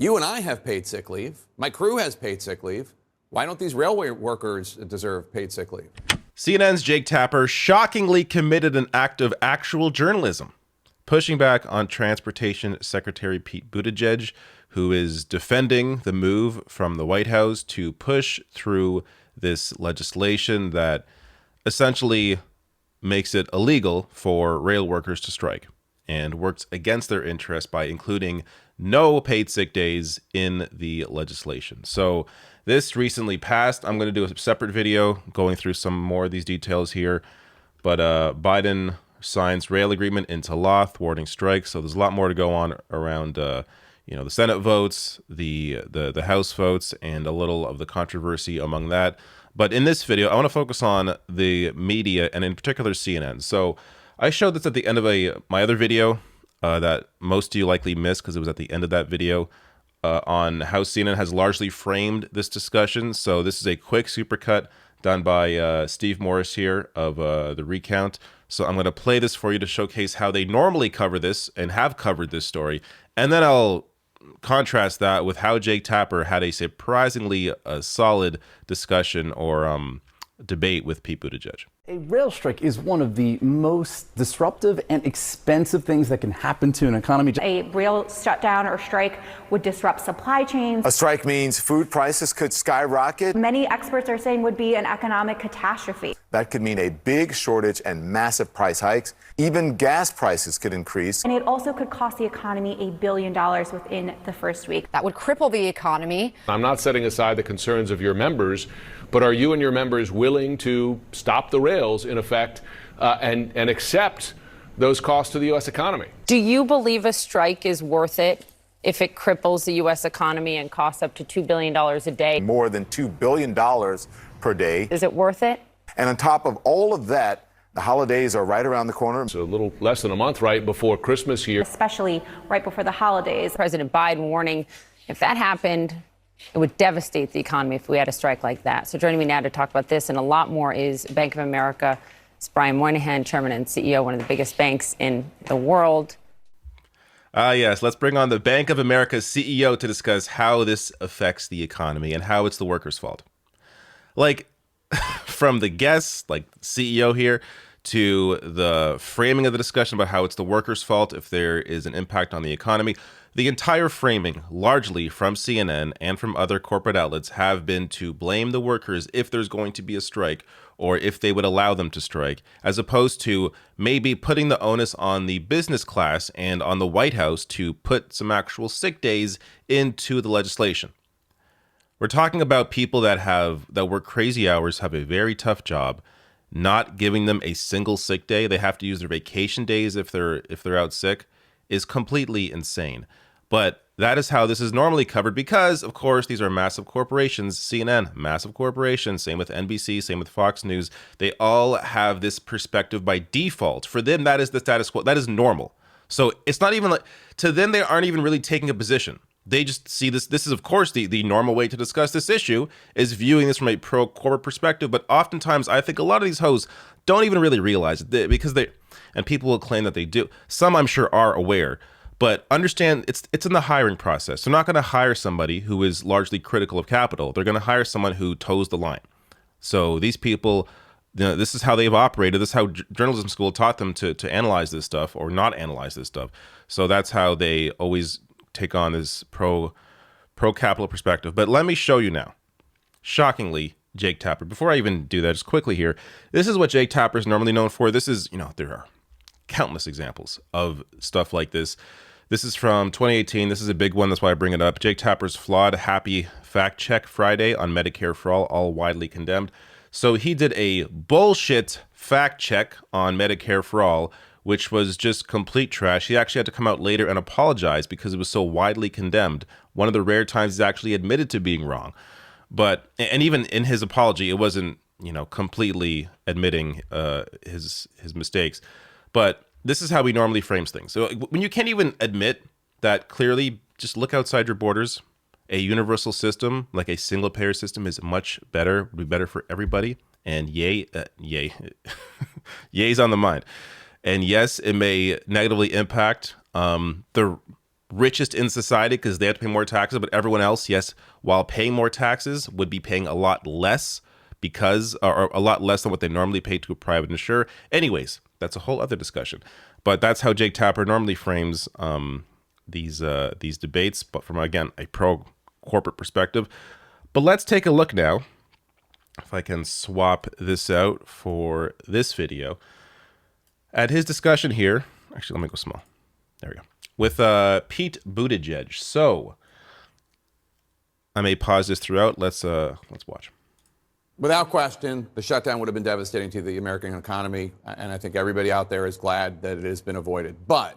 You and I have paid sick leave. My crew has paid sick leave. Why don't these railway workers deserve paid sick leave? CNN's Jake Tapper shockingly committed an act of actual journalism, pushing back on Transportation Secretary Pete Buttigieg, who is defending the move from the White House to push through this legislation that essentially makes it illegal for rail workers to strike and works against their interests by including no paid sick days in the legislation. So this recently passed. I'm going to do a separate video going through some more of these details here. But Biden signs rail agreement into law, thwarting strikes. So there's a lot more to go on around, the Senate votes, the House votes, and a little of the controversy among that. But in this video, I want to focus on the media and in particular CNN. So I showed this at the end of my other video that most of you likely missed because it was at the end of that video on how CNN has largely framed this discussion. So this is a quick supercut done by Steve Morris here of The Recount. So I'm going to play this for you to showcase how they normally cover this and have covered this story. And then I'll contrast that with how Jake Tapper had a surprisingly solid discussion or debate with Pete Buttigieg. A rail strike is one of the most disruptive and expensive things that can happen to an economy. A rail shutdown or strike would disrupt supply chains. A strike means food prices could skyrocket. Many experts are saying would be an economic catastrophe. That could mean a big shortage and massive price hikes. Even gas prices could increase. And it also could cost the economy $1 billion within the first week. That would cripple the economy. I'm not setting aside the concerns of your members, but are you and your members willing to stop the rails, in effect, and accept those costs to the U.S. economy? Do you believe a strike is worth it if it cripples the U.S. economy and costs up to $2 billion a day? More than $2 billion per day. Is it worth it? And on top of all of that, the holidays are right around the corner. It's a little less than a month right before Christmas here. Especially right before the holidays. President Biden warning if that happened, it would devastate the economy if we had a strike like that. So joining me now to talk about this and a lot more is Bank of America. It's Brian Moynihan, Chairman and CEO, one of the biggest banks in the world. Yes, let's bring on the Bank of America's CEO to discuss how this affects the economy and how it's the workers' fault. Like, from the guests, like CEO here, to the framing of the discussion about how it's the workers' fault if there is an impact on the economy. The entire framing, largely from CNN and from other corporate outlets, have been to blame the workers if there's going to be a strike or if they would allow them to strike, as opposed to maybe putting the onus on the business class and on the White House to put some actual sick days into the legislation. We're talking about people that work crazy hours, have a very tough job. Not giving them a single sick day, they have to use their vacation days if they're out sick, is completely insane. But that is how this is normally covered because, of course, these are massive corporations. CNN, massive corporation. Same with NBC, same with Fox News. They all have this perspective by default. For them, that is the status quo. That is normal. So it's not even like, to them, they aren't even really taking a position. They just see this. This is, of course, the normal way to discuss this issue is viewing this from a pro-corporate perspective. But oftentimes, I think a lot of these hosts don't even really realize it because and people will claim that they do. Some, I'm sure, are aware. But understand, it's in the hiring process. They're not going to hire somebody who is largely critical of capital. They're going to hire someone who toes the line. So these people, this is how they've operated. This is how journalism school taught them to analyze this stuff or not analyze this stuff. So that's how they always take on this pro-capital perspective. But let me show you now. Shockingly, Jake Tapper. Before I even do that, just quickly here, this is what Jake Tapper is normally known for. This is, there are countless examples of stuff like this. This is from 2018. This is a big one. That's why I bring it up. Jake Tapper's flawed happy fact check Friday on Medicare for all widely condemned. So he did a bullshit fact check on Medicare for all, which was just complete trash. He actually had to come out later and apologize because it was so widely condemned. One of the rare times he's actually admitted to being wrong. And even in his apology, it wasn't, completely admitting his mistakes. But this is how he normally frames things. So when you can't even admit that clearly, just look outside your borders. A universal system, like a single payer system, is much better, would be better for everybody. And yay's on the mind. And yes, it may negatively impact the richest in society because they have to pay more taxes, but everyone else, yes, while paying more taxes, would be paying a lot less or a lot less than what they normally pay to a private insurer. Anyways, that's a whole other discussion. But that's how Jake Tapper normally frames these debates, but from, again, a pro-corporate perspective. But let's take a look now, if I can swap this out for this video, at his discussion here. Actually, let me go small. There we go. With Pete Buttigieg. So I may pause this throughout. Let's watch. Without question, the shutdown would have been devastating to the American economy, and I think everybody out there is glad that it has been avoided. But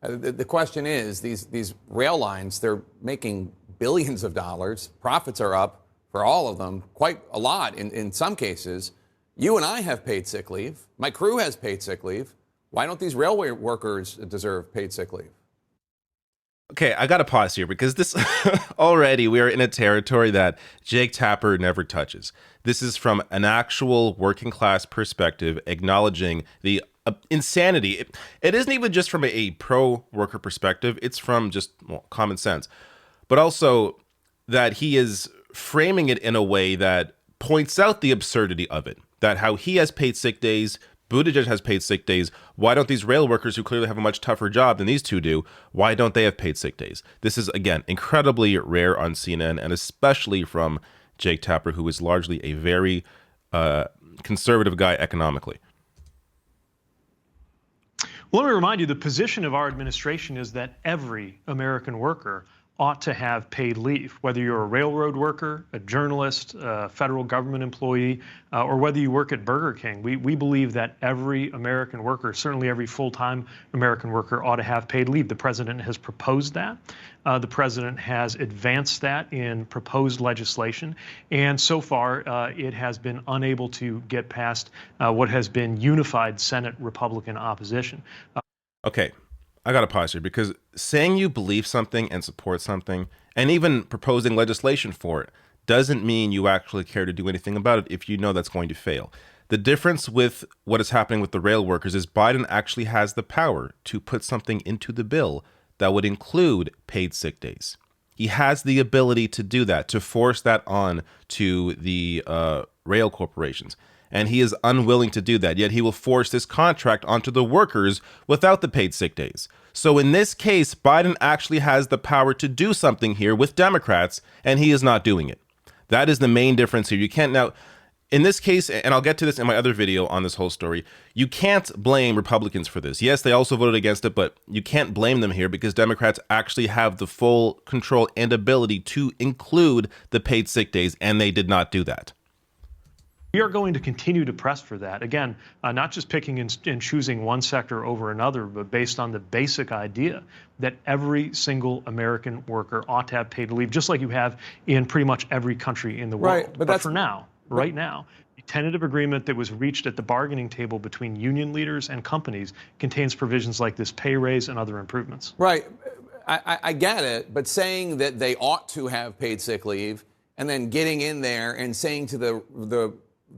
the question is, these rail lines, they're making billions of dollars. Profits are up for all of them, quite a lot in some cases. You and I have paid sick leave. My crew has paid sick leave. Why don't these railway workers deserve paid sick leave? Okay, I got to pause here because this already we are in a territory that Jake Tapper never touches. This is from an actual working class perspective, acknowledging the insanity. It isn't even just from a pro worker perspective. It's from just common sense, but also that he is framing it in a way that points out the absurdity of it, that how he has paid sick days, Buttigieg has paid sick days. Why don't these rail workers who clearly have a much tougher job than these two do, why don't they have paid sick days? This is, again, incredibly rare on CNN, and especially from Jake Tapper, who is largely a very conservative guy economically. Well, let me remind you, the position of our administration is that every American worker ought to have paid leave, whether you're a railroad worker, a journalist, a federal government employee, or whether you work at Burger King. We believe that every American worker, certainly every full-time American worker, ought to have paid leave. The president has proposed that. The president has advanced that in proposed legislation. And so far, it has been unable to get past what has been unified Senate Republican opposition. Okay. I got to pause here because saying you believe something and support something and even proposing legislation for it doesn't mean you actually care to do anything about it if you know that's going to fail. The difference with what is happening with the rail workers is Biden actually has the power to put something into the bill that would include paid sick days. He has the ability to do that, to force that on to the rail corporations. And he is unwilling to do that, yet he will force this contract onto the workers without the paid sick days. So in this case, Biden actually has the power to do something here with Democrats, and he is not doing it. That is the main difference here. You can't now, in this case, and I'll get to this in my other video on this whole story, you can't blame Republicans for this. Yes, they also voted against it, but you can't blame them here because Democrats actually have the full control and ability to include the paid sick days, and they did not do that. We are going to continue to press for that. Again, not just picking and choosing one sector over another, but based on the basic idea that every single American worker ought to have paid leave, just like you have in pretty much every country in the world. Right, but for now, right now, the tentative agreement that was reached at the bargaining table between union leaders and companies contains provisions like this pay raise and other improvements. Right. I get it, but saying that they ought to have paid sick leave and then getting in there and saying to the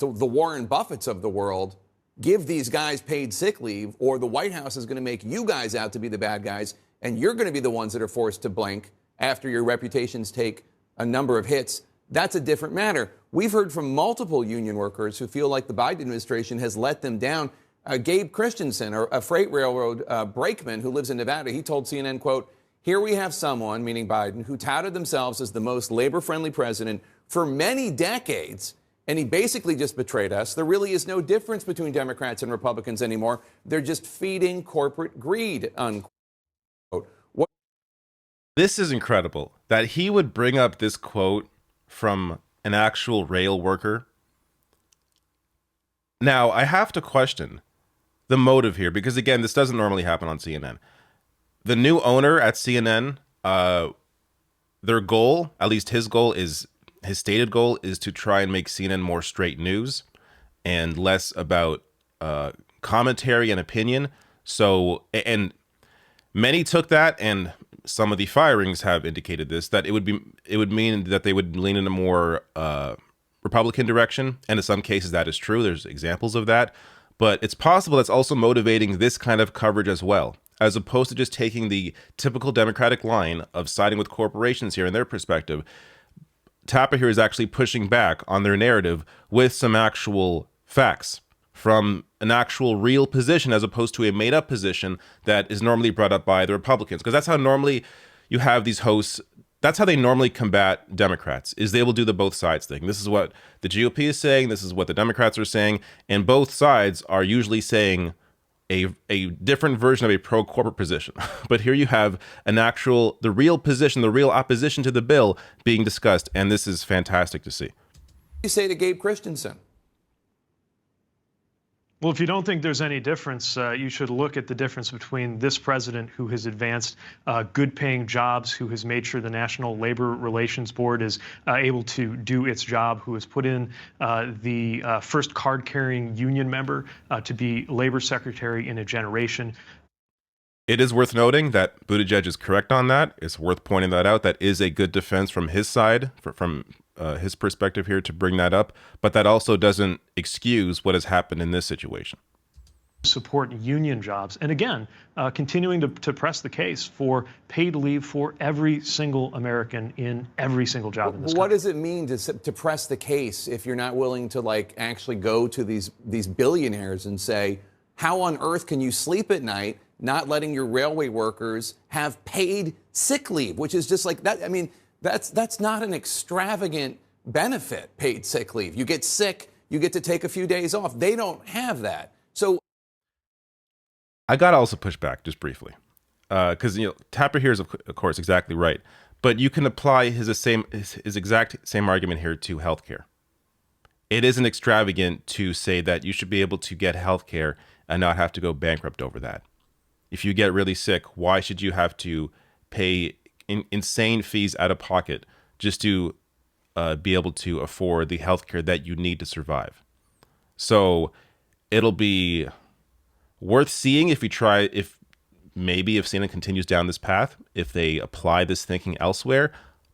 Warren Buffetts of the world, give these guys paid sick leave, or the White House is going to make you guys out to be the bad guys, and you're going to be the ones that are forced to blink after your reputations take a number of hits. That's a different matter. We've heard from multiple union workers who feel like the Biden administration has let them down. Gabe Christensen, a freight railroad brakeman who lives in Nevada, he told CNN, quote, "Here we have someone," meaning Biden, "who touted themselves as the most labor-friendly president for many decades, and he basically just betrayed us. There really is no difference between Democrats and Republicans anymore. They're just feeding corporate greed," unquote. This is incredible that he would bring up this quote from an actual rail worker. Now, I have to question the motive here because, again, this doesn't normally happen on CNN. The new owner at CNN, their goal, at least his stated goal is to try and make CNN more straight news and less about commentary and opinion. So, and many took that, and some of the firings have indicated this, that it would mean that they would lean in a more Republican direction. And in some cases that is true. There's examples of that. But it's possible that's also motivating this kind of coverage as well. as opposed to just taking the typical Democratic line of siding with corporations here in their perspective. Tapper here is actually pushing back on their narrative with some actual facts from an actual real position, as opposed to a made-up position that is normally brought up by the Republicans. Because that's how normally you have these hosts. That's how they normally combat Democrats, is they will do the both sides thing. This is what the GOP is saying. This is what the Democrats are saying. And both sides are usually saying a different version of a pro-corporate position. But here you have the real position, the real opposition to the bill being discussed. And this is fantastic to see. You say to Gabe Christensen? Well, if you don't think there's any difference, you should look at the difference between this president, who has advanced good-paying jobs, who has made sure the National Labor Relations Board is able to do its job, who has put in the first card-carrying union member to be labor secretary in a generation. It is worth noting that Buttigieg is correct on that. It's worth pointing that out. That is a good defense from his side, from his perspective here, to bring that up. But that also doesn't excuse what has happened in this situation. Support union jobs. And again, continuing to press the case for paid leave for every single American in every single job in this country. What does it mean to press the case if you're not willing to actually go to these billionaires and say, how on earth can you sleep at night not letting your railway workers have paid sick leave, which is just like that? I mean, that's not an extravagant benefit, paid sick leave. You get sick, you get to take a few days off. They don't have that. So I got to also push back just briefly, because Tapper here is of course exactly right, but you can apply his exact same argument here to healthcare. It isn't extravagant to say that you should be able to get healthcare and not have to go bankrupt over that. If you get really sick, why should you have to pay insane fees out of pocket just to be able to afford the healthcare that you need to survive? So it'll be worth seeing if CNN continues down this path, if they apply this thinking elsewhere.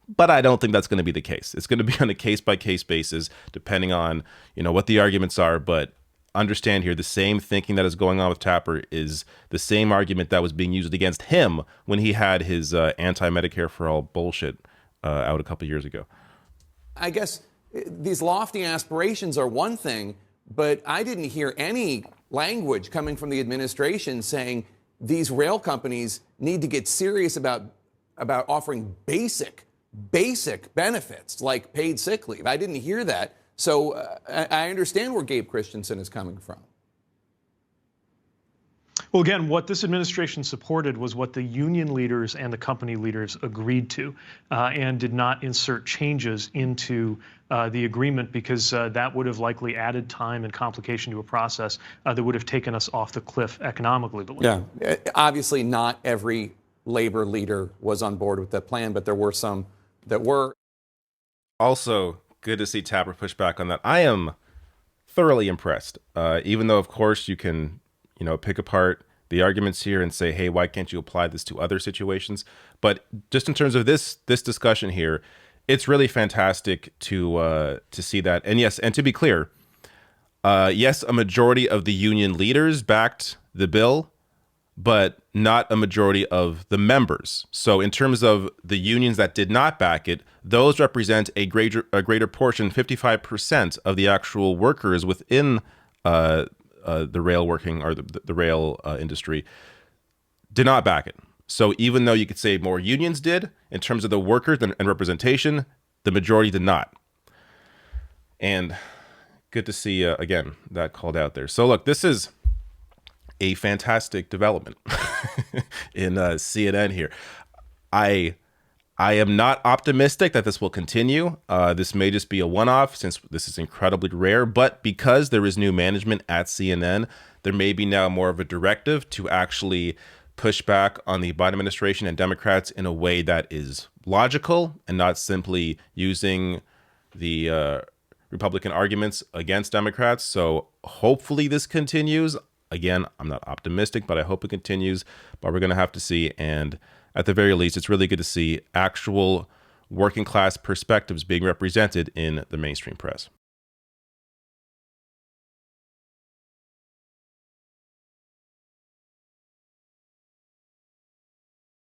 But I don't think that's going to be the case. It's going to be on a case-by-case basis, depending on what the arguments are. But understand here, the same thinking that is going on with Tapper is the same argument that was being used against him when he had his anti-Medicare for all bullshit out a couple years ago. I guess these lofty aspirations are one thing, but I didn't hear any language coming from the administration saying these rail companies need to get serious about offering basic benefits like paid sick leave. I didn't hear that. So I understand where Gabe Christensen is coming from. Well, again, what this administration supported was what the union leaders and the company leaders agreed to, and did not insert changes into the agreement, because that would have likely added time and complication to a process that would have taken us off the cliff economically. Yeah, obviously not every labor leader was on board with that plan, but there were some that were. Also, good to see Tapper push back on that. I am thoroughly impressed, even though, of course, you can pick apart the arguments here and say, hey, why can't you apply this to other situations? But just in terms of this discussion here, it's really fantastic to see that. And yes, and to be clear, yes, a majority of the union leaders backed the bill, but not a majority of the members. So in terms of the unions that did not back it, those represent a greater portion, 55% of the actual workers within the rail working or the rail industry did not back it. So even though you could say more unions did in terms of the workers and representation, the majority did not. And good to see, again, that called out there. So look, this is a fantastic development in CNN here. I am not optimistic that this will continue. This may just be a one-off, since this is incredibly rare. But because there is new management at CNN, there may be now more of a directive to actually push back on the Biden administration and Democrats in a way that is logical and not simply using the Republican arguments against Democrats. So hopefully this continues. Again, I'm not optimistic, but I hope it continues. But we're going to have to see. And at the very least, it's really good to see actual working class perspectives being represented in the mainstream press.